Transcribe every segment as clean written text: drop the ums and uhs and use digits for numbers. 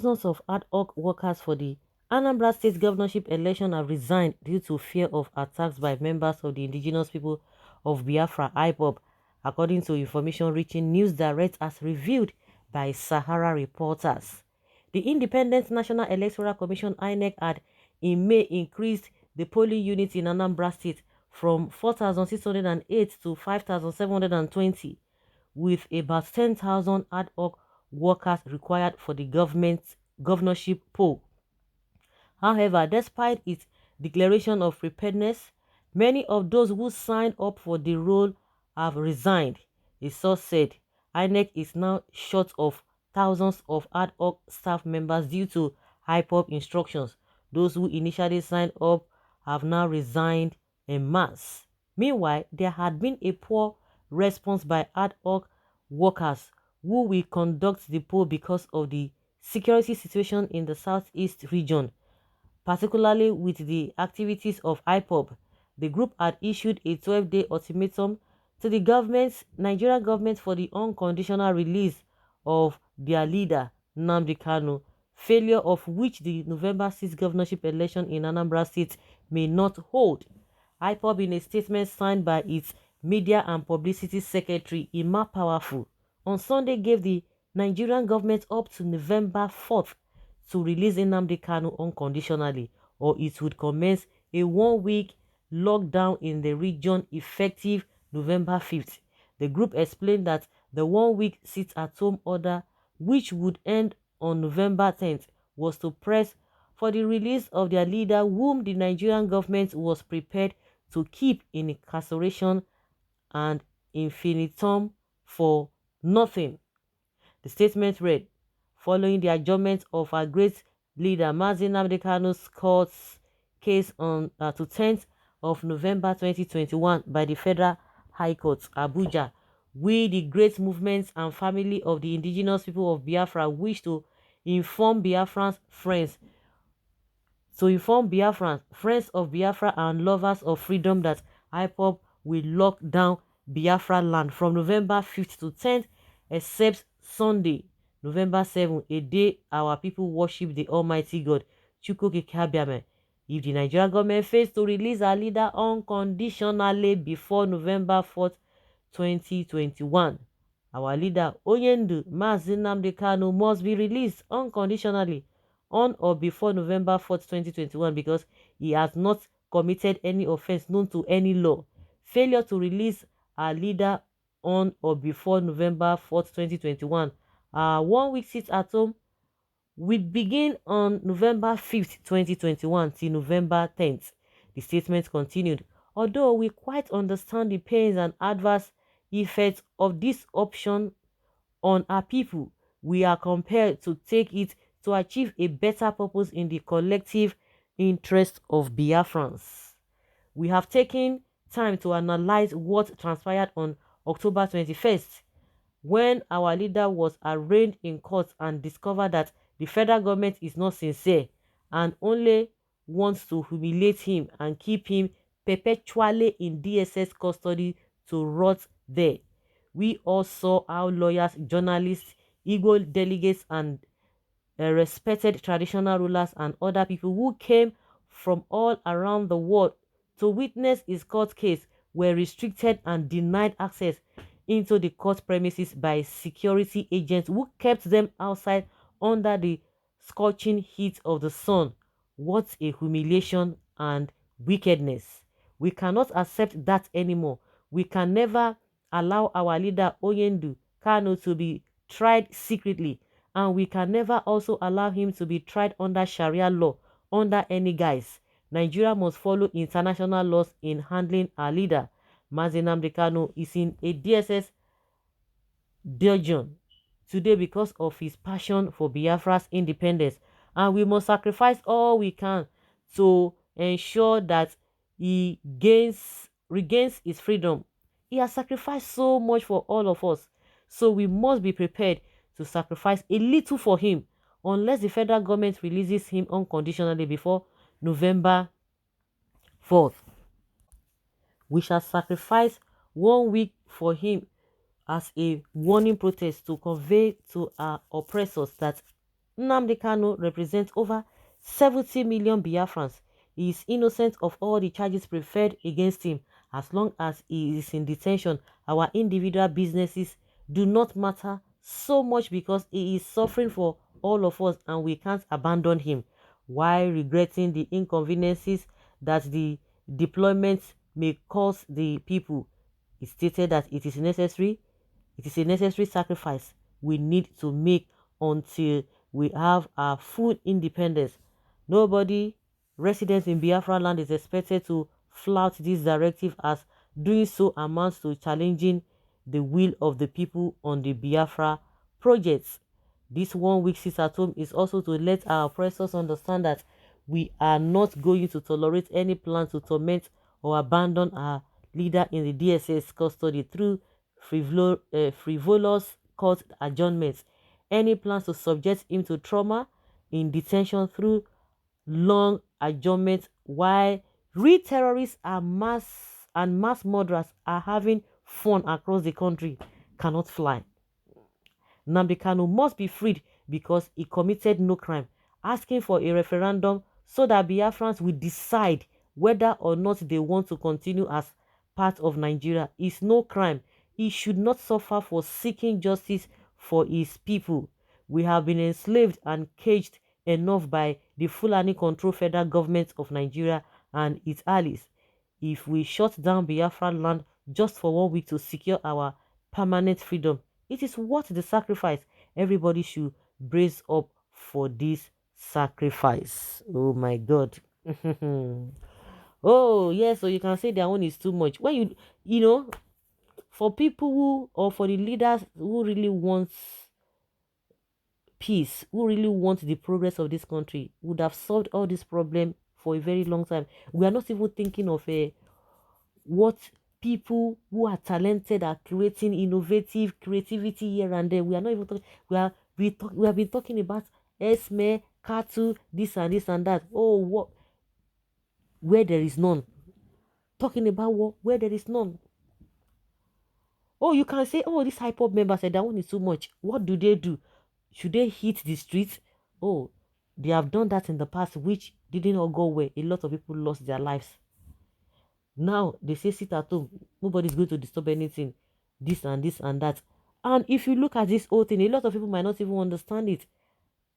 Thousands of ad hoc workers for the Anambra state governorship election have resigned due to fear of attacks by members of the indigenous people of Biafra Ipob, according to information reaching News Direct as revealed by Sahara reporters. The Independent National Electoral Commission (INEC) had in May increased the polling units in Anambra State from 4,608 to 5,720, with about 10,000 ad hoc workers required for the governorship poll. However, despite its declaration of preparedness, many of those who signed up for the role have resigned. A source said INEC is now short of thousands of ad hoc staff members due to Ipob instructions. Those who initially signed up have now resigned en masse. Meanwhile, there had been a poor response by ad hoc workers who will conduct the poll because of the security situation in the southeast region, particularly with the activities of Ipob. The group had issued a 12-day ultimatum to the Nigerian government for the unconditional release of their leader, Nnamdi Kanu, failure of which the November 6 governorship election in Anambra State may not hold. Ipob, in a statement signed by its Media and Publicity Secretary, Ima Powerful, on Sunday gave the Nigerian government up to November 4th to release Nnamdi Kanu unconditionally, or it would commence a one-week lockdown in the region effective November 5th. The group explained that the one-week sit-at-home order, which would end on November 10th, was to press for the release of their leader, whom the Nigerian government was prepared to keep in incarceration and infinitum for nothing. The statement read, following the adjournment of our great leader Mazi Nnamdi Kanu's court case on to 10th of November 2021 by the Federal High Court, Abuja, we, the great movements and family of the indigenous people of Biafra, wish to inform Biafrans friends of Biafra and lovers of freedom that Ipob will lock down Biafra land from November 5th to 10th, except Sunday, November 7th, a day our people worship the Almighty God, Chukwukikabiame. If the Nigerian government fails to release our leader unconditionally before November 4th, 2021, our leader, Onyendu Mazi Nnamdi Kanu, must be released unconditionally on or before November 4th, 2021, because he has not committed any offense known to any law. Failure to release our leader on or before November 4th, 2021, our one-week sit-at-home will begin on November 5th, 2021 till November 10th. The statement continued, although we quite understand the pains and adverse effects of this option on our people, we are compelled to take it to achieve a better purpose in the collective interest of Biafrans. We have taken time to analyze what transpired on October 21st, when our leader was arraigned in court and discovered that the federal government is not sincere and only wants to humiliate him and keep him perpetually in DSS custody to rot there. We all saw how lawyers, journalists, Igbo delegates, and respected traditional rulers and other people who came from all around the world to witness his court case were restricted and denied access into the court premises by security agents who kept them outside under the scorching heat of the sun. What a humiliation and wickedness. We cannot accept that anymore. We can never allow our leader Onyendu Kanu to be tried secretly, and we can never also allow him to be tried under Sharia law under any guise. Nigeria must follow international laws in handling our leader. Mazi Nnamdi Kanu is in a DSS dungeon today because of his passion for Biafra's independence, and we must sacrifice all we can to ensure that he regains his freedom. He has sacrificed so much for all of us, so we must be prepared to sacrifice a little for him unless the federal government releases him unconditionally before November 4th. We shall sacrifice 1 week for him as a warning protest to convey to our oppressors that Nnamdi Kanu represents over 70 million Biafrans. He is innocent of all the charges preferred against him. As long as he is in detention, our individual businesses do not matter so much because he is suffering for all of us and we can't abandon him. While regretting the inconveniences that the deployment may cause the people, he stated that it is a necessary sacrifice we need to make until we have our full independence. Nobody resident in Biafra land is expected to flout this directive, as doing so amounts to challenging the will of the people on the Biafra projects. This 1 week sit at home is also to let our oppressors understand that we are not going to tolerate any plan to torment or abandon our leader in the DSS custody through frivolous court adjournments. Any plans to subject him to trauma in detention through long adjournment while real terrorists and mass murderers are having fun across the country cannot fly. Nnamdi Kanu must be freed because he committed no crime. Asking for a referendum so that Biafrans will decide whether or not they want to continue as part of Nigeria is no crime. He should not suffer for seeking justice for his people. We have been enslaved and caged enough by the Fulani-controlled federal government of Nigeria and its allies. If we shut down Biafra land just for 1 week to secure our permanent freedom, it is worth the sacrifice. Everybody should brace up for this sacrifice. Oh my God. Oh yes, so you can say their own is too much. When you know, for people who, or for the leaders who really want peace, who really want the progress of this country, would have solved all this problem for a very long time. We are not even thinking of what people who are talented are creating innovative creativity here and there. We are not even talking. We have been talking about Esme, Katu, this and that. Oh, what? Where there is none. Talking about what? Where there is none. Oh, you can say, oh, this Ipob member said that one is too much. What do they do? Should they hit the streets? Oh, they have done that in the past, which didn't all go well. A lot of people lost their lives. Now they say sit at home, nobody's going to disturb anything, this and that. And if you look at this whole thing, a lot of people might not even understand it.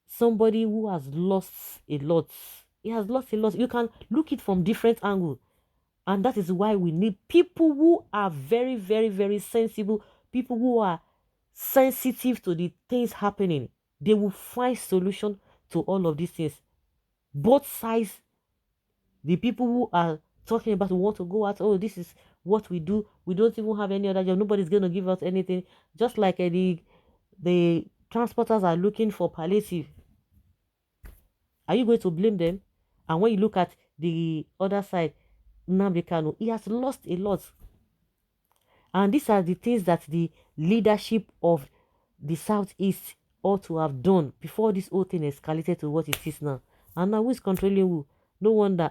Somebody who has lost a lot, he has lost a lot. You can look it from different angles, and that is why we need people who are very, very, very sensible, people who are sensitive to the things happening. They will find solution to all of these things. Both sides, the people who are talking about who want to go out, oh, this is what we do, we don't even have any other job, nobody's going to give us anything. Just like the transporters are looking for palliative. Are you going to blame them? And when you look at the other side, Nnamdi Kanu, he has lost a lot. And these are the things that the leadership of the Southeast ought to have done before this whole thing escalated to what it is now. And now who is controlling who? No wonder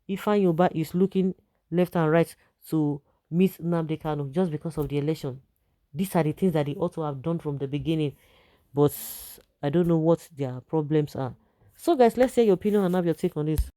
Ifeanyi Ubah is looking left and right to meet Nnamdi Kanu just because of the election. These are the things that they ought to have done from the beginning. But I don't know what their problems are. So guys, let's hear your opinion and have your take on this.